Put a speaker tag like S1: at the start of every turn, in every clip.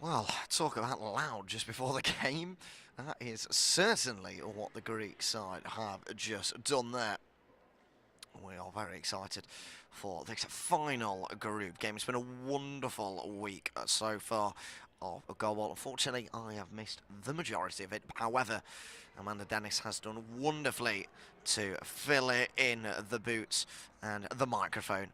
S1: Well, talk about loud just before the game. That is certainly what the Greek side have just done there. We are very excited for this final group game. It's been a wonderful week so far of GoalBall. Unfortunately, I have missed the majority of it. However, Amanda Dennis has done wonderfully to fill it in the boots and the microphone.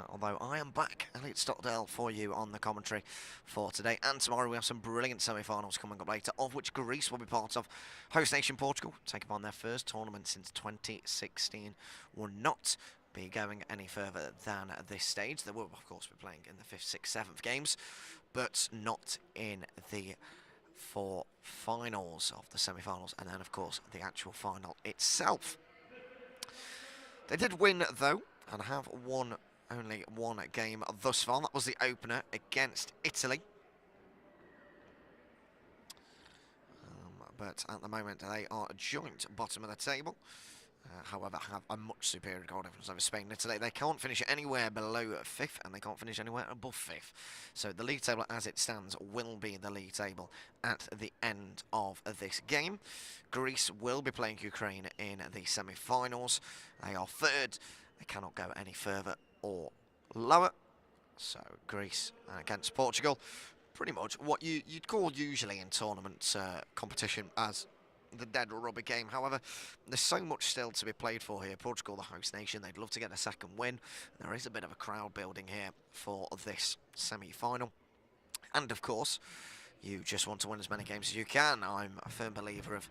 S1: Although I am back, Elliot Stockdale, for you on the commentary for today and tomorrow. We have some brilliant semi-finals coming up later, of which Greece will be part of. Host nation Portugal take upon their first tournament since 2016. Will not be going any further than this stage. They will, of course, be playing in the 5th, 6th, 7th games, but not in the 4 finals of the semi-finals, and then, of course, the actual final itself. They did win, though, and have won only one game thus far. That was the opener against Italy. But at the moment, they are joint bottom of the table. However, have a much superior goal difference over Spain and Italy. They can't finish anywhere below 5th, and they can't finish anywhere above 5th. So the league table as it stands will be the league table at the end of this game. Greece will be playing Ukraine in the semi-finals. They are 3rd. They cannot go any further or lower. So Greece against Portugal. Pretty much what you'd call usually in tournament competition as the dead rubber game. However, there's so much still to be played for here. Portugal, the host nation, they'd love to get a second win. There is a bit of a crowd building here for this semi-final. And of course, you just want to win as many games as you can. I'm a firm believer of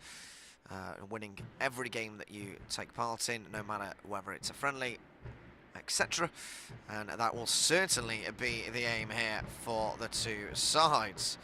S1: winning every game that you take part in, no matter whether it's a friendly, etc. And that will certainly be the aim here for the two sides.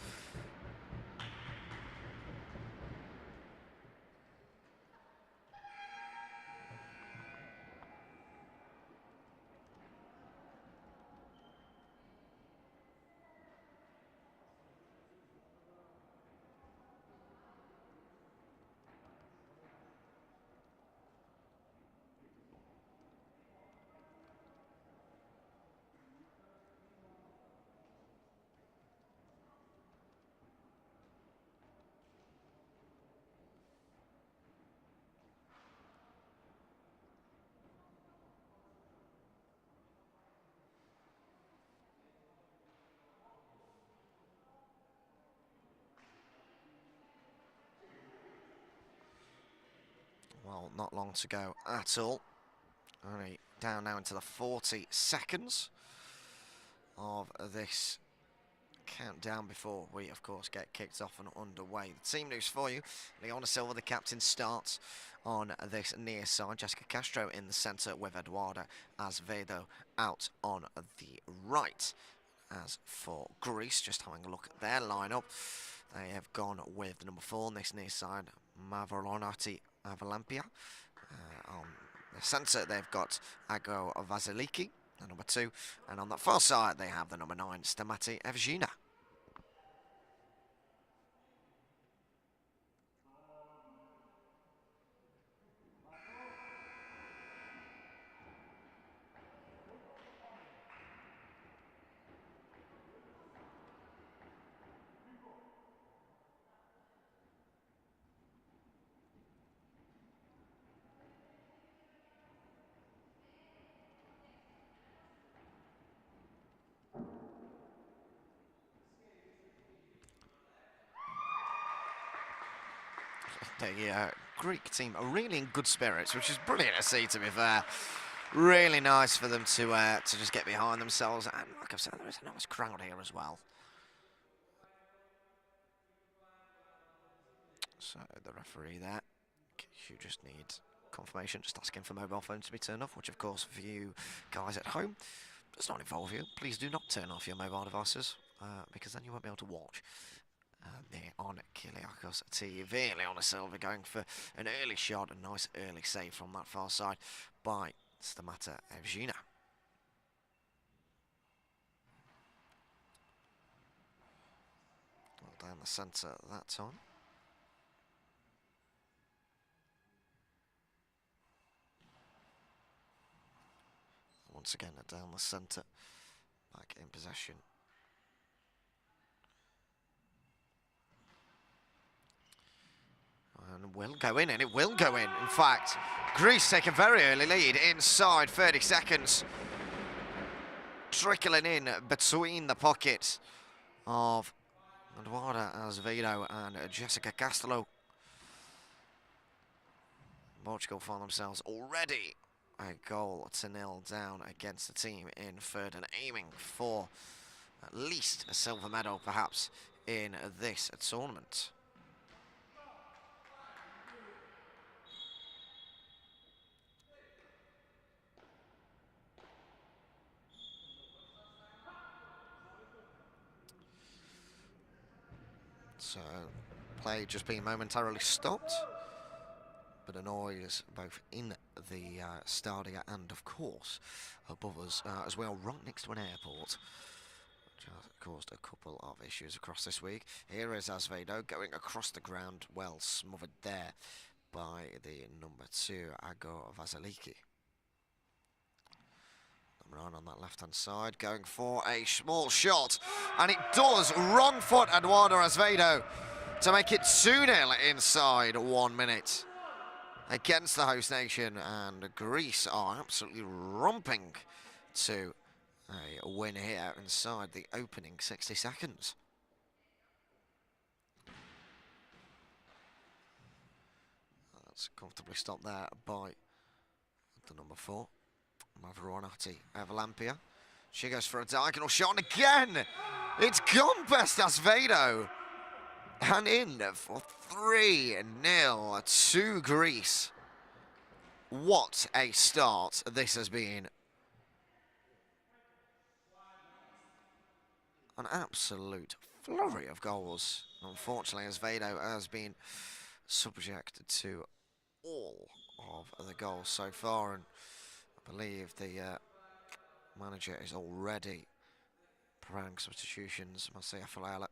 S1: Well, not long to go at all. Only down now into the 40 seconds of this countdown before we, of course, get kicked off and underway. The team news for you. Leona Silva, the captain, starts on this near side. Jessica Castro in the centre with Eduardo Azevedo out on the right. As for Greece, just having a look at their lineup, they have gone with number 4 on this near side, Mavrolanati Avalampia. On the centre, they've got Ago Vasiliki, the number 2, and on the far side, they have the number 9, Stamati Evgina. The Greek team are really in good spirits, which is brilliant to see, to be fair. Really nice for them to just get behind themselves. And like I've said, there is a nice crowd here as well. So the referee there, you just need confirmation, just asking for mobile phones to be turned off, which of course for you guys at home does not involve you. Please do not turn off your mobile devices because then you won't be able to watch. There on KuriakosTV, Leona Silva going for an early shot, a nice early save from that far side by Stamata Evgina. Well, down the centre that time. Once again, down the centre, back in possession will go in, and it will go in. In fact, Greece take a very early lead inside 30 seconds. Trickling in between the pockets of Eduarda Azevedo and Jessica Castello. Portugal find themselves already a 0-0 down against the team in third and aiming for at least a silver medal, perhaps, in this tournament. So, play just being momentarily stopped, but a noise both in the stadia and, of course, above us as well, right next to an airport, which has caused a couple of issues across this week. Here is Azevedo going across the ground, well smothered there by the number 2, Ago Vasiliki. Number 9 on that left-hand side, going for a small shot, and it does. Wrong foot, Eduardo Azevedo, to make it 2-0 inside 1 minute against the host nation, and Greece are absolutely romping to a win here inside the opening 60 seconds. That's comfortably stopped there by the number 4, Mavronati Evalampia. She goes for a diagonal shot, and again, it's gone past Azevedo. And in for 3-0 to Greece. What a start this has been. An absolute flurry of goals. Unfortunately, Azevedo has been subjected to all of the goals so far, and I believe the manager is already preparing substitutions. Marcia Falala,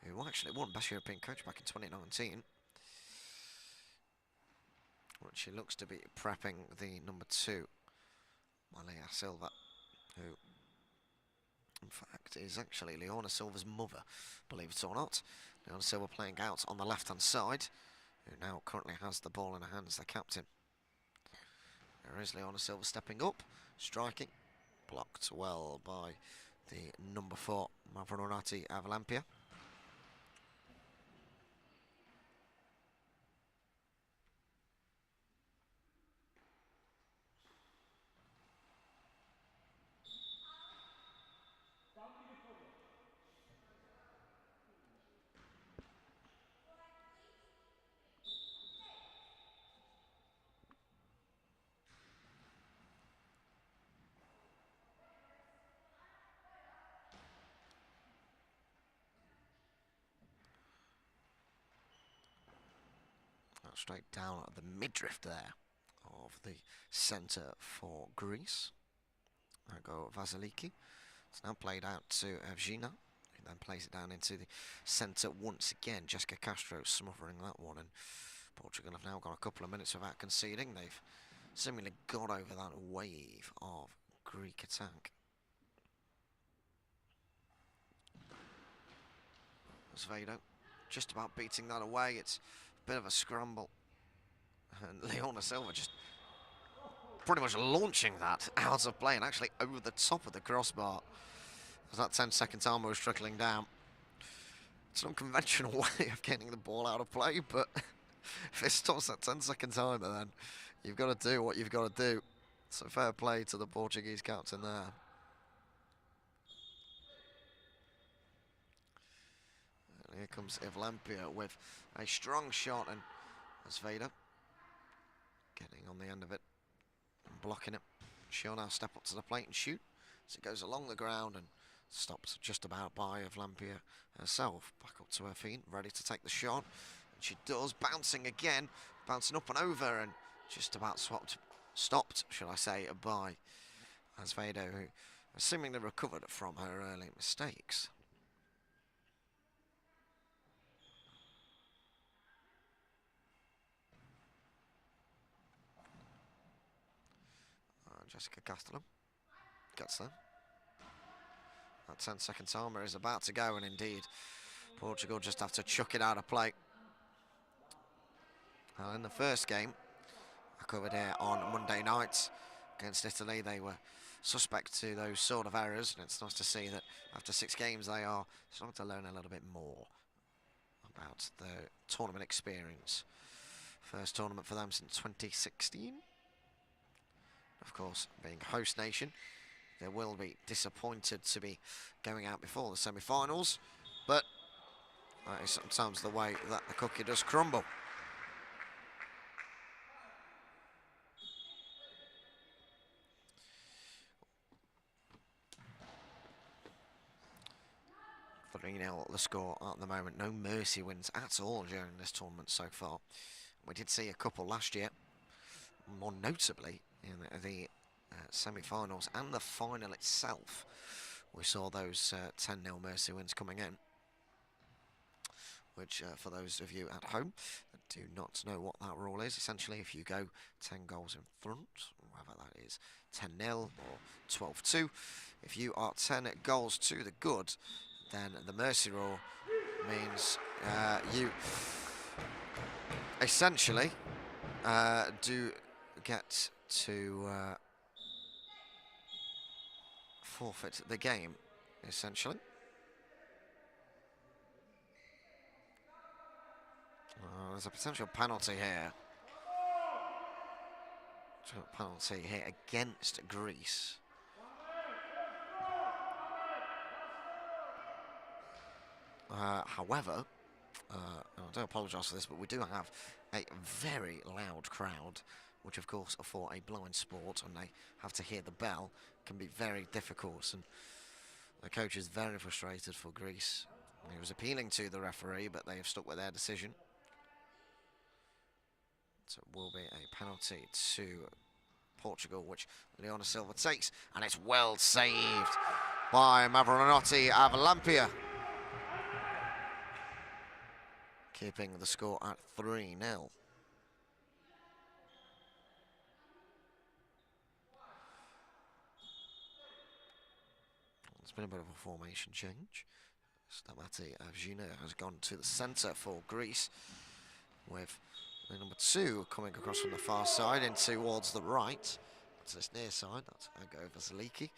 S1: who actually won Best European Coach back in 2019. Which she looks to be prepping the number 2, Malia Silva, who, in fact, is actually Leona Silva's mother, believe it or not. Leona Silva playing out on the left-hand side, who now currently has the ball in her hands, the captain. There is Leona Silva stepping up, striking, blocked well by the number 4, Mavronati Avalampia. Straight down at the midriff there of the centre for Greece. There go Vasiliki. It's now played out to Evgina, who then plays it down into the centre once again. Jessica Castro smothering that one, and Portugal have now got a couple of minutes without conceding. They've seemingly got over that wave of Greek attack. Azevedo just about beating that away. It's bit of a scramble, and Leona Silva just pretty much launching that out of play and actually over the top of the crossbar as that 10-second timer was trickling down. It's an unconventional way of getting the ball out of play, but if it stops that 10-second timer, then you've got to do what you've got to do. So fair play to the Portuguese captain there. And here comes Evalampia with a strong shot, and Azevedo getting on the end of it and blocking it. She'll now step up to the plate and shoot as it goes along the ground and stops just about by Evalampia herself. Back up to her feet, ready to take the shot. And she does, bouncing again, bouncing up and over, and just about stopped, shall I say, by Azevedo, who has seemingly recovered from her early mistakes. Jessica Castello gets there. That 10-second timer is about to go, and indeed, Portugal just have to chuck it out of play. In the first game, I covered here on Monday night against Italy, they were suspect to those sort of errors, and it's nice to see that after 6 games they are starting to learn a little bit more about the tournament experience. First tournament for them since 2016. Of course, being host nation, they will be disappointed to be going out before the semi-finals, but that is sometimes the way that the cookie does crumble. The score at the moment. No mercy wins at all during this tournament so far. We did see a couple last year, more notably in the semi-finals and the final itself. We saw those 10-0 mercy wins coming in, which for those of you at home that do not know what that rule is, essentially if you go 10 goals in front, whether that is 10-0 or 12-2, if you are 10 goals to the good, then the mercy rule means you essentially do get to forfeit the game, essentially. There's a potential penalty here. Penalty here against Greece. However, I do apologise for this, but we do have a very loud crowd, which of course for a blind sport, and they have to hear the bell, can be very difficult, and the coach is very frustrated for Greece. He was appealing to the referee, but they have stuck with their decision. So it will be a penalty to Portugal, which Leona Silva takes, and it's well saved by Mavronotti Avalampia, keeping the score at 3-0. There's been a bit of a formation change. Stamati Avgina has gone to the centre for Greece, with the number 2 coming across from the far side in towards the right. To this near side, that's Ago Vasiliki.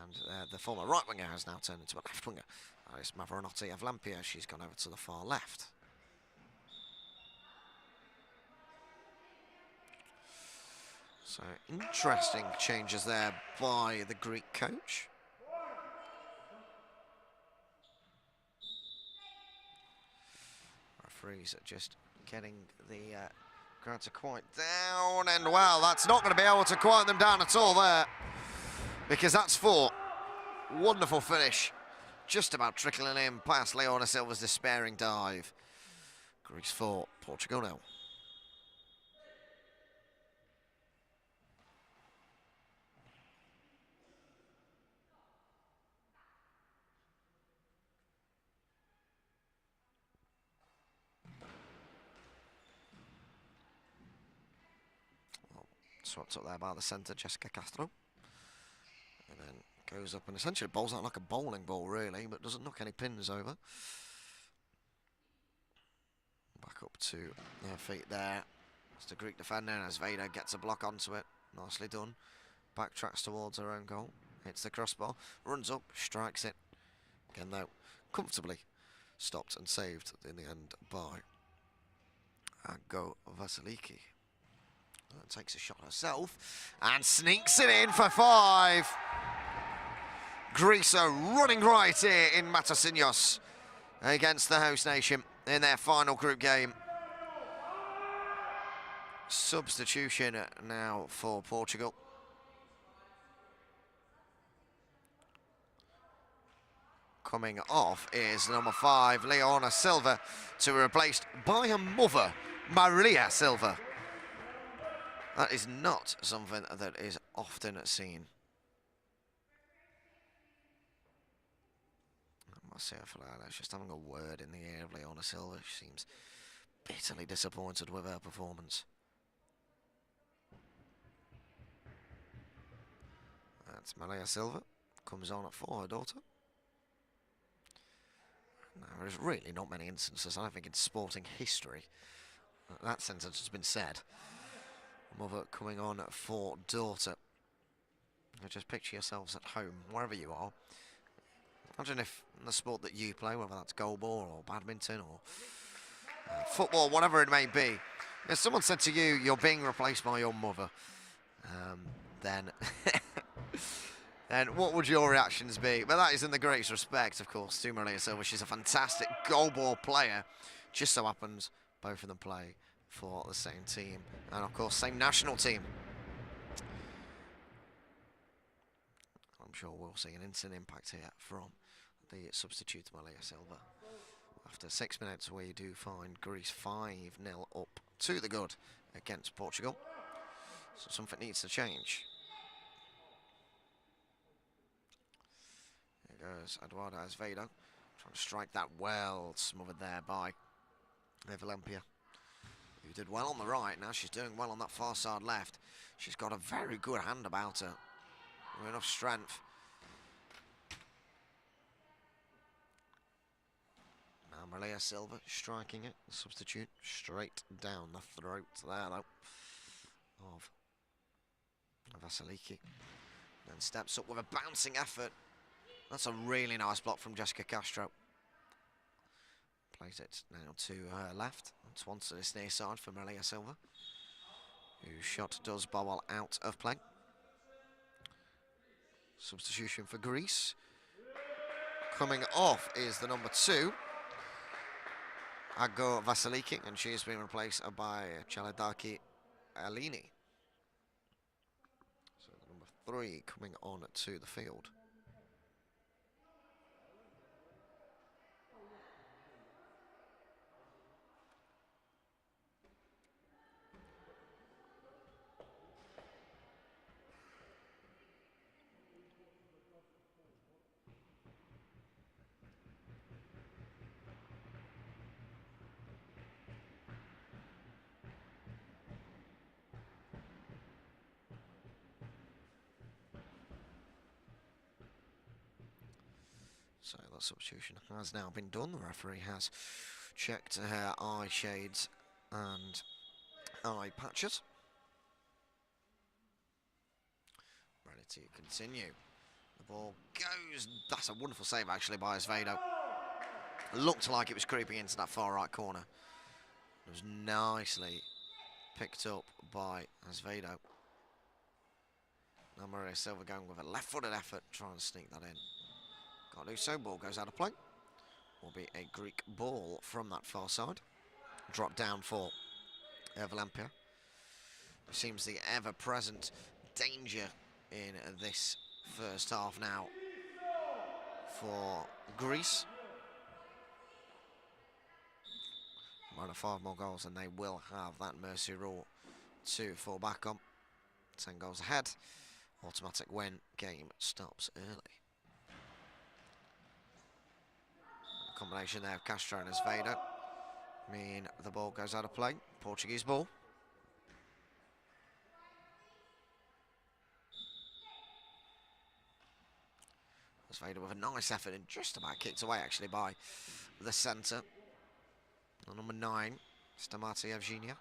S1: And the former right winger has now turned into a left winger. That is Mavronotti Avlampia. She's gone over to the far left. So interesting changes there by the Greek coach. Referees are just getting the crowd to quiet down, and well, that's not going to be able to quiet them down at all there, because that's 4. Wonderful finish, just about trickling in past Leona Silva's despairing dive. Greece 4, Portugal 0. Swapped up there by the centre, Jessica Castro. And then goes up and essentially bowls out like a bowling ball, really, but doesn't knock any pins over. Back up to her feet there. It's the Greek defender, as Vader gets a block onto it. Nicely done. Backtracks towards her own goal. Hits the crossbar, runs up, strikes it. Again, though, comfortably stopped and saved in the end by Ago Vasiliki. Takes a shot herself and sneaks it in for 5. Greece are running right here in Matosinhos against the host nation in their final group game. Substitution now for Portugal. Coming off is number 5, Leona Silva, to be replaced by her mother, Maria Silva. That is not something that is often seen. Marcia Falada is just having a word in the ear of Leona Silva. She seems bitterly disappointed with her performance. That's Maria Silva. Comes on for her daughter. Now, there's really not many instances, I think, in sporting history That sentence has been said. Mother coming on for daughter. Just picture yourselves at home, wherever you are. Imagine if in the sport that you play, whether that's goalball or badminton or football, whatever it may be, if someone said to you, you're being replaced by your mother, then then what would your reactions be? But that is in the greatest respect, of course, to Maria Silva. She's a fantastic goalball player. Just so happens both of them play for the same team and, of course, same national team. I'm sure we'll see an instant impact here from the substitute Maria Silva. After 6 minutes, we do find Greece 5-0 up to the good against Portugal. So something needs to change. Here goes Eduardo Azevedo, trying to strike that well, smothered there by Evelympia, who did well on the right. Now she's doing well on that far side left. She's got a very good hand about her, with enough strength. Now Maria Silva striking it, the substitute, straight down the throat there, though, of Vasiliki. Then steps up with a bouncing effort. That's a really nice block from Jessica Castro. Plays it now to her left. It's once to this near side for Maria Silva, whose shot does bobble out of play. Substitution for Greece. Coming off is the number 2, Aggo Vasiliki, and she has been replaced by Chaladaki Alini. So the number 3 coming on to the field. So that substitution has now been done. The referee has checked her eye shades and eye patches. Ready to continue. The ball goes. That's a wonderful save actually by Azevedo. Looked like it was creeping into that far right corner. It was nicely picked up by Azevedo. Now Maria Silva going with a left-footed effort, trying to sneak that in. Can't do so. Ball goes out of play. Will be a Greek ball from that far side. Drop down for Evelympia. Seems the ever-present danger in this first half now for Greece. Minor 5 more goals and they will have that mercy rule to fall back on. 10 goals ahead. Automatic win. Game stops early. Combination there of Castro and Azevedo mean the ball goes out of play. Portuguese ball. Azevedo with a nice effort and just about kicked away actually by the centre. Number 9, Stamati Evgenia.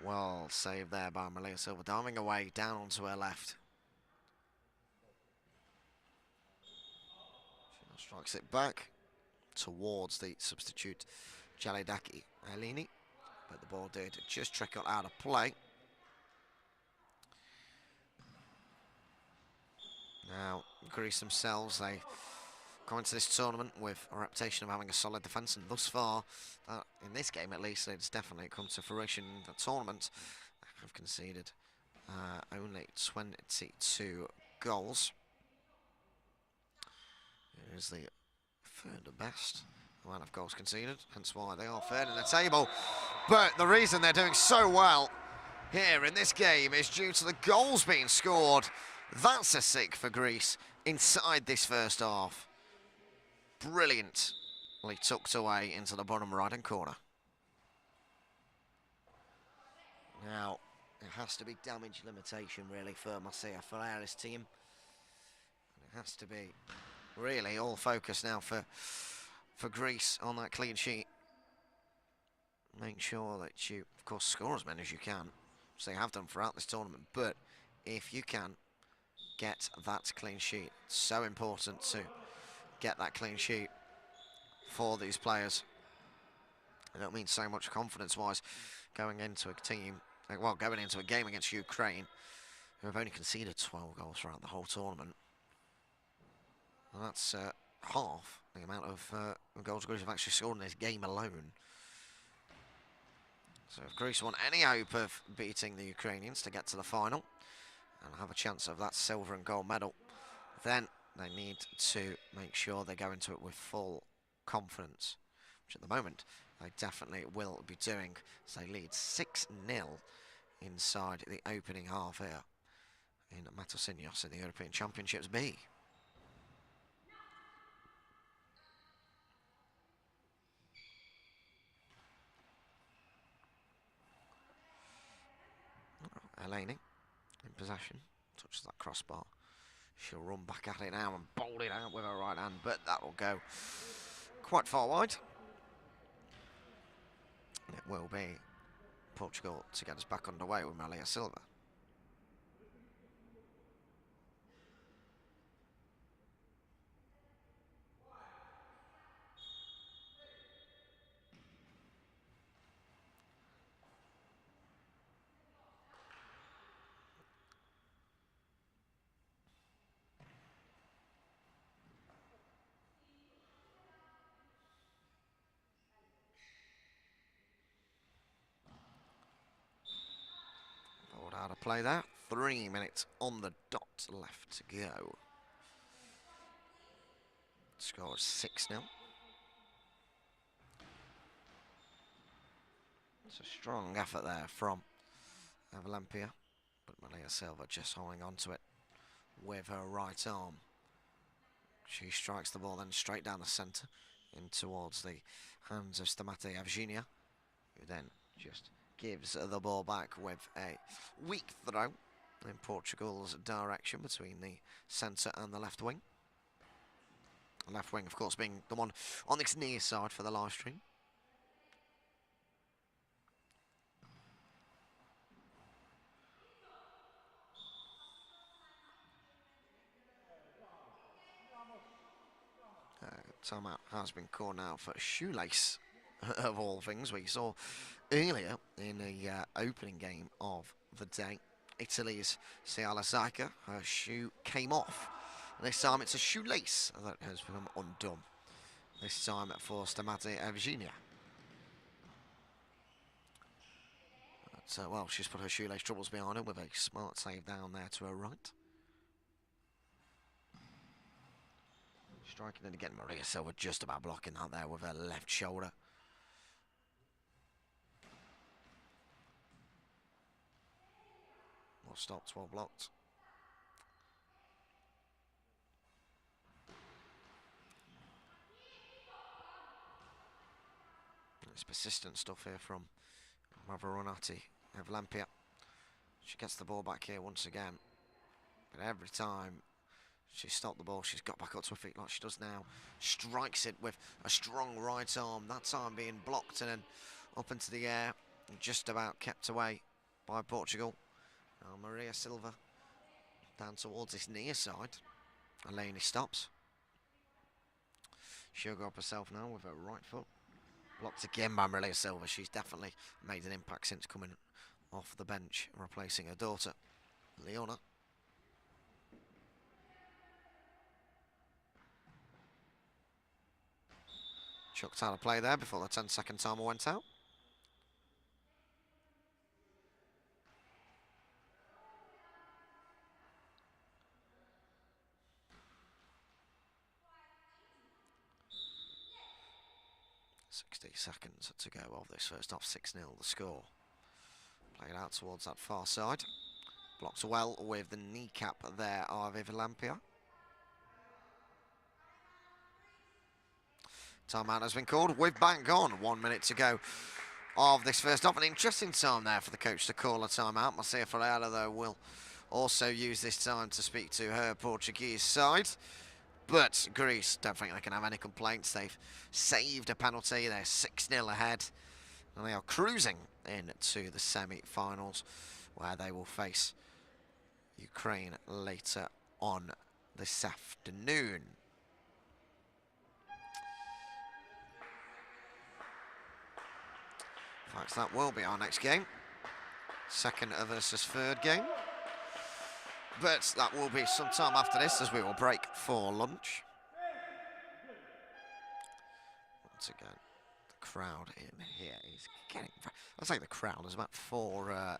S1: Well saved there by Maria Silva, diving away down onto her left. She now strikes it back towards the substitute Jaledaki Alini, but the ball did just trickle out of play. Now, Greece themselves, they go into this tournament with a reputation of having a solid defence, and thus far, in this game at least, it's definitely come to fruition. The tournament have conceded only 22 goals. It is the third best amount of goals conceded, hence why they are third in the table. But the reason they're doing so well here in this game is due to the goals being scored. That's a sick for Greece inside this first half. Brilliantly tucked away into the bottom right-hand corner. Now, it has to be damage limitation, really, for Marcia Ferreira's team. And has to be really all focus now for Greece on that clean sheet. Make sure that you, of course, score as many as you can, as they have done throughout this tournament, but if you can get that clean sheet, so important to get that clean sheet for these players. I don't mean so much confidence-wise going into a team, well, going into a game against Ukraine, who have only conceded 12 goals throughout the whole tournament. And that's half the amount of goals Greece have actually scored in this game alone. So if Greece want any hope of beating the Ukrainians to get to the final and have a chance of that silver and gold medal, then they need to make sure they go into it with full confidence, which at the moment they definitely will be doing. So they lead 6-0 inside the opening half here in Matosinhos in the European Championships B. Eleni in possession, touches that crossbar. She'll run back at it now and bowl it out with her right hand, but that will go quite far wide. And it will be Portugal to get us back underway with Maria Silva. How to play that. 3 minutes on the dot left to go. Score is 6-0. It's a strong effort there from Avalampia, but Maria Silva just holding on to it with her right arm. She strikes the ball then straight down the centre in towards the hands of Stamate Evgenia, who then just gives the ball back with a weak throw in Portugal's direction between the centre and the left wing. The left wing, of course, being the one on this near side for the live stream. Timeout has been called now for shoelace, of all things. We saw earlier in the opening game of the day, Italy's Siala Zaika, her shoe came off. This time it's a shoelace that has become undone. This time for Stamate Evgenia. But, well, she's put her shoelace troubles behind her with a smart save down there to her right. Striking it again, Maria Silva just about blocking that there with her left shoulder. Well stopped, well blocked. It's persistent stuff here from Mavronati Evlampia. She gets the ball back here once again. But every time she stopped the ball, she's got back up to her feet like she does now. Strikes it with a strong right arm, that time being blocked and then up into the air and just about kept away by Portugal. Now Maria Silva down towards this near side. Eleni stops. She'll go up herself now with her right foot. Blocked again by Maria Silva. She's definitely made an impact since coming off the bench, replacing her daughter, Leona. Chucked out of play there before the 10-second timer went out. Seconds to go of this first half. 6-0 the score. Played out towards that far side. Blocked well with the kneecap there of Evlampia. Timeout has been called. We're bang on. 1 minute to go of this first half. An interesting time there for the coach to call a timeout. Marcia Ferreira, though, will also used this time to speak to her Portuguese side. But Greece, don't think they can have any complaints. They've saved a penalty. They're 6-0 ahead. And they are cruising into the semi-finals, where they will face Ukraine later on this afternoon. In fact, that will be our next game. Second versus third game. But that will be sometime after this, as we will break for lunch. Once again, the crowd in here is getting... I'll say the crowd. There's about four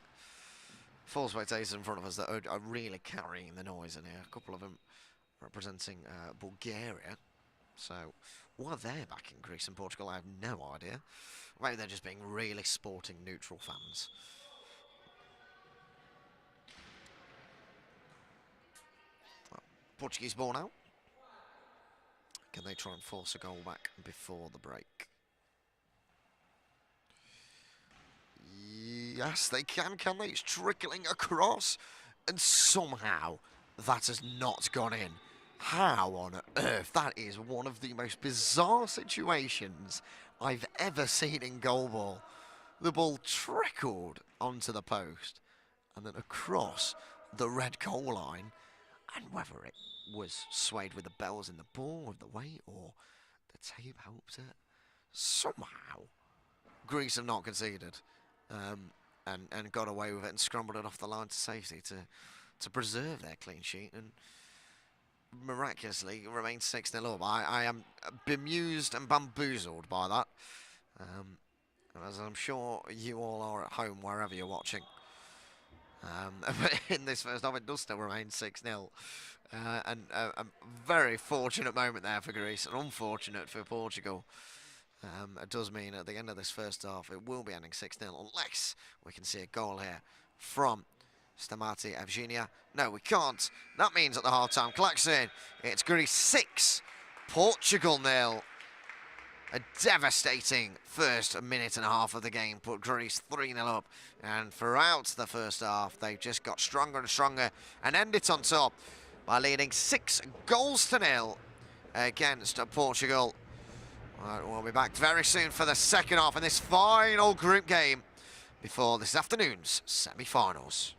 S1: spectators in front of us that are really carrying the noise in here. A couple of them representing Bulgaria. So, why they're back in Greece and Portugal, I have no idea. Maybe they're just being really sporting neutral fans. Portuguese ball now. Can they try and force a goal back before the break? Yes, they can they? It's trickling across. And somehow that has not gone in. How on earth? That is one of the most bizarre situations I've ever seen in GoalBall. The ball trickled onto the post and then across the red goal line. And whether it was swayed with the bells in the ball of the weight or the tape helped it, somehow Greece have not conceded and got away with it and scrambled it off the line to safety to preserve their clean sheet and miraculously remain 6-0 up. I am bemused and bamboozled by that, as I'm sure you all are at home wherever you're watching. But in this first half, it does still remain 6-0. And a very fortunate moment there for Greece, and unfortunate for Portugal. It does mean at the end of this first half, it will be ending 6-0, unless we can see a goal here from Stamati Evgenia. No, we can't. That means at the half-time klaxon, it's Greece 6, Portugal 0. A devastating first minute and a half of the game put Greece 3-0 up. And throughout the first half, they've just got stronger and stronger and end it on top by leading 6-0 against Portugal. We'll be back very soon for the second half in this final group game before this afternoon's semi-finals.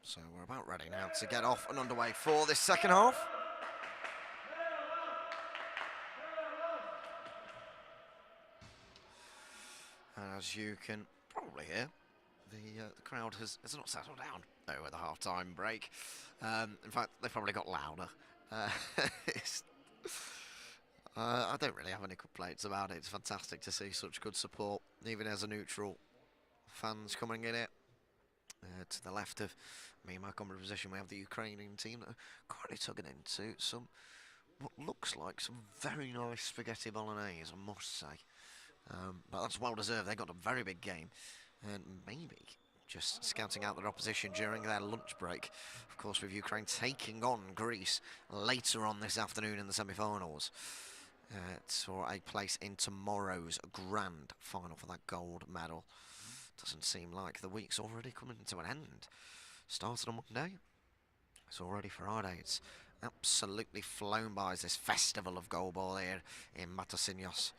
S1: So we're about ready now to get off and underway for this second half. As you can probably hear, the crowd has not settled down over the half-time break. In fact, they've probably got louder. I don't really have any complaints about it. It's fantastic to see such good support, even as a neutral. Fans coming in it. To the left of me, in my common position, we have the Ukrainian team that are currently tugging into some what looks like some very nice spaghetti bolognese, I must say. But that's well deserved. They got a very big game, and maybe just scouting out their opposition during their lunch break. Of course, with Ukraine taking on Greece later on this afternoon in the semi-finals. for a place in tomorrow's grand final for that gold medal. Doesn't seem like the week's already coming to an end. Started on Monday. It's already Friday. It's absolutely flown by as this festival of goalball here in Matosinhos.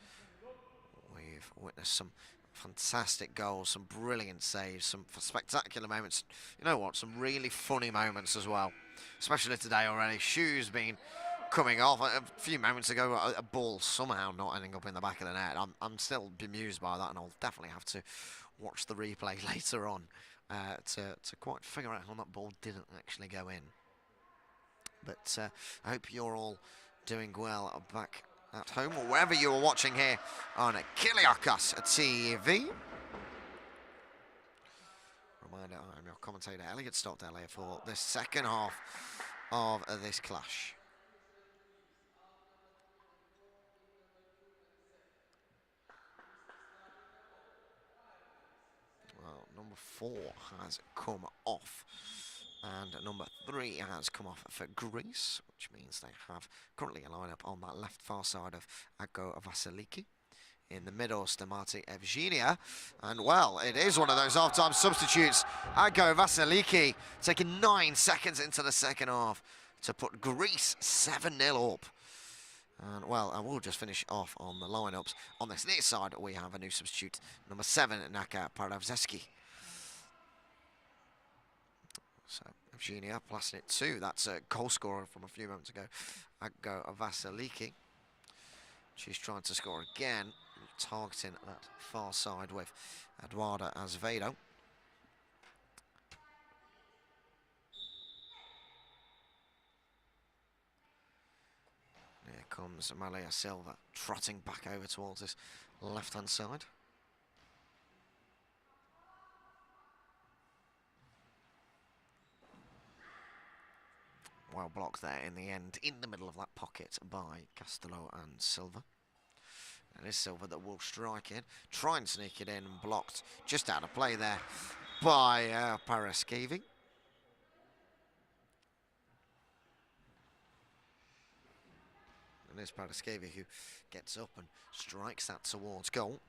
S1: We've witnessed some fantastic goals, some brilliant saves, some spectacular moments. You know what? Some really funny moments as well. Especially today already. Shoes been coming off. A few moments ago, a ball somehow not ending up in the back of the net. I'm still bemused by that, and I'll definitely have to watch the replay later on to quite figure out how that ball didn't actually go in. But I hope you're all doing well back at home or wherever you're watching here on Kuriakos TV. Reminder, I'm your commentator, Elliot Stockdale, here for the second half of this clash. Well, number 4 has come off, and number 3 has come off for Greece, which means they have currently a lineup on that left far side of Aggo Vasiliki. In the middle, Stamati Evgenia, and well, it is one of those half-time substitutes. Aggo Vasiliki taking 9 seconds into the second half to put Greece 7-0 up. And well, I will just finish off on the lineups. On this near side, we have a new substitute, number 7, Naka Paravzeski. So Evgenia passing it to, that's a goal scorer from a few moments ago, Aggo Vasiliki. She's trying to score again, targeting that far side with Eduardo Azevedo. Here comes Malaya Silva trotting back over towards this left-hand side. Well blocked there in the end, in the middle of that pocket by Castello and Silva. And it is Silva that will strike in, try and sneak it in, and blocked just out of play there by Paraskevi. And it's Paraskevi who gets up and strikes that towards goal.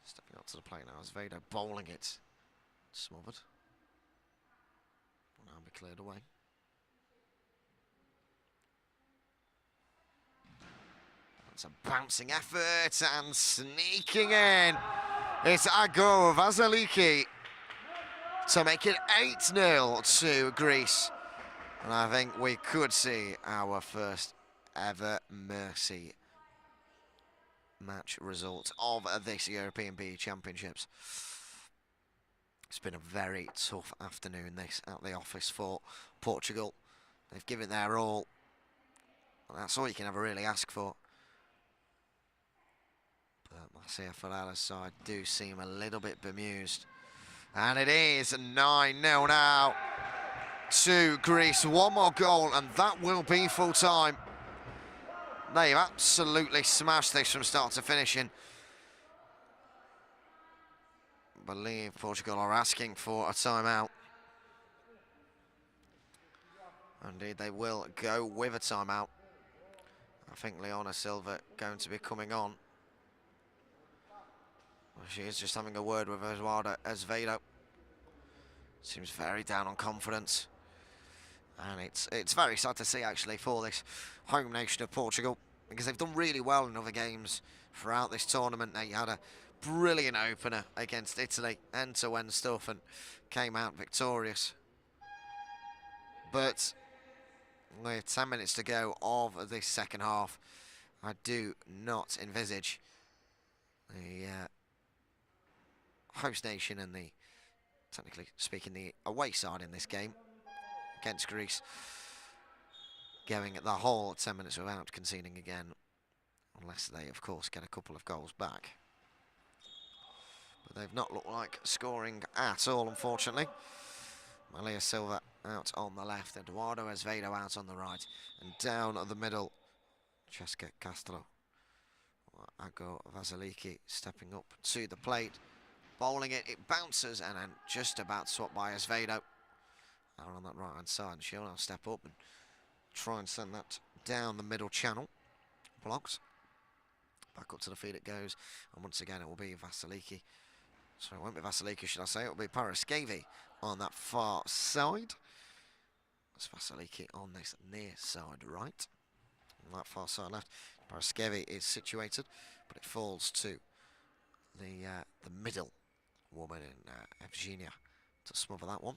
S1: Stepping up to the plate now, Azevedo bowling it. Smothered. Will now be cleared away. That's a bouncing effort and sneaking in. It's Aggo Vasiliki to make it 8-0 to Greece. And I think we could see our first ever Mercy match result of this European PE Championships. It's been a very tough afternoon this at the office for Portugal. They've given their all. That's all you can ever really ask for. But Marcia Ferrara's side do seem a little bit bemused. And it is 9-0 now to Greece. One more goal and that will be full time. They've absolutely smashed this from start to finish. I believe Portugal are asking for a timeout. Indeed, they will go with a timeout. I think Leona Silva going to be coming on. Well, she is just having a word with Eduardo Azevedo. Seems very down on confidence. And it's very sad to see, actually, for this home nation of Portugal, because they've done really well in other games throughout this tournament. They had a brilliant opener against Italy, end-to-end stuff, and came out victorious. But with 10 minutes to go of this second half, I do not envisage the host nation and the, technically speaking, the away side in this game against Greece going the whole 10 minutes without conceding again, unless they, of course, get a couple of goals back. But they've not looked like scoring at all, unfortunately. Malia Silva out on the left, Eduardo Azevedo out on the right, and down the middle, Cheska Castro. Ago Vasiliki stepping up to the plate, bowling it, it bounces, and then just about swapped by Azevedo. Out on that right hand side, and she'll now step up and try and send that down the middle channel. Blocks. Back up to the feet it goes, and once again it will be Vasiliki. So it won't be Vasiliki, should I say, it will be Paraskevi on that far side. That's Vasiliki on this near side right. On that far side left, Paraskevi is situated, but it falls to the middle woman in Evgenia to smother that one.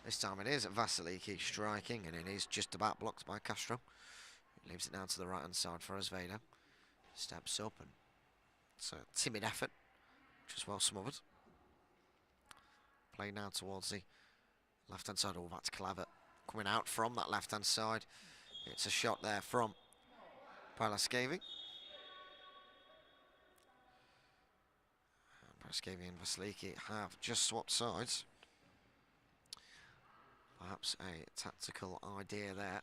S1: This time it is Vasiliki striking, and it is just about blocked by Castro. He leaves it down to the right hand side for Azevedo. Steps up, and it's a timid effort, just well smothered. Play now towards the left hand side. Oh, that's Claver coming out from that left hand side. It's a shot there from Paraskevi. Paraskevi and Vasiliki have just swapped sides. Perhaps a tactical idea there.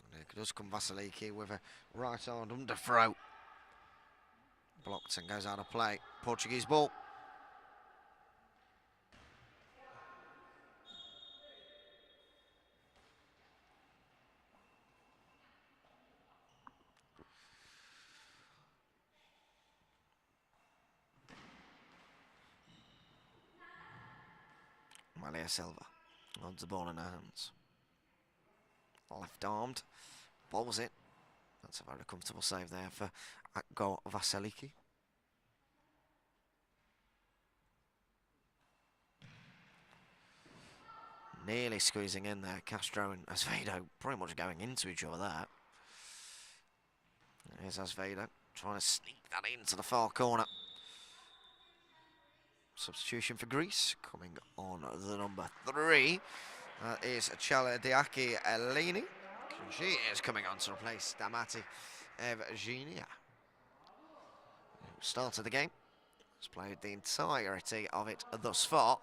S1: And here does come Vasiliki with a right arm underthrow. Blocked and goes out of play. Portuguese ball. Malia Silva holds the ball in her hands. Left-armed, bowls it. That's a very comfortable save there for Ago Vasiliki. Nearly squeezing in there, Castro and Azevedo pretty much going into each other there. Here's Azevedo trying to sneak that into the far corner. Substitution for Greece, coming on the number 3. That is Chaladiaki Eleni. She is coming on to replace Damati Evgenia, who started the game, has played the entirety of it thus far,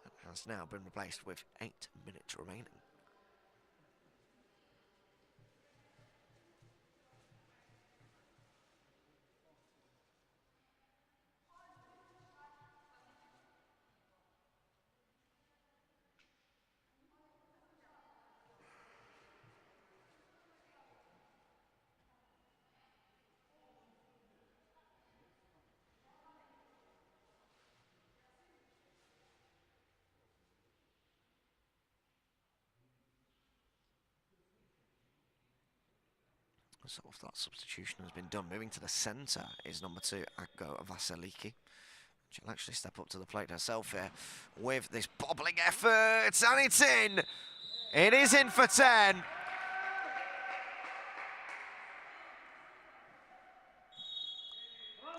S1: and has now been replaced with 8 minutes remaining. So if that substitution has been done, moving to the centre is number 2, Ago Vasiliki. She'll actually step up to the plate herself here with this bobbling effort, and it's in! It is in for 10.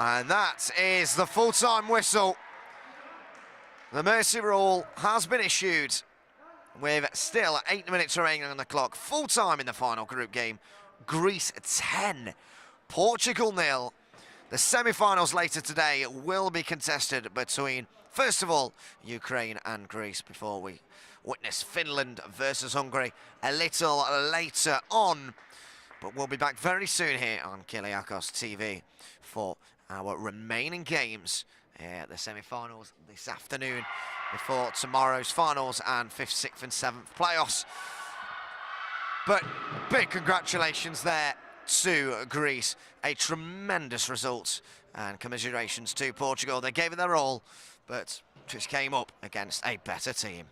S1: And that is the full-time whistle. The mercy rule has been issued with still 8 minutes remaining on the clock. Full-time in the final group game. Greece 10, Portugal 0. The semi-finals later today will be contested between, first of all, Ukraine and Greece, before we witness Finland versus Hungary a little later on. But we'll be back very soon here on KuriakosTV for our remaining games. The semi-finals this afternoon before tomorrow's finals and 5th, 6th and 7th playoffs. But big congratulations there to Greece. A tremendous result, and commiserations to Portugal. They gave it their all, but just came up against a better team.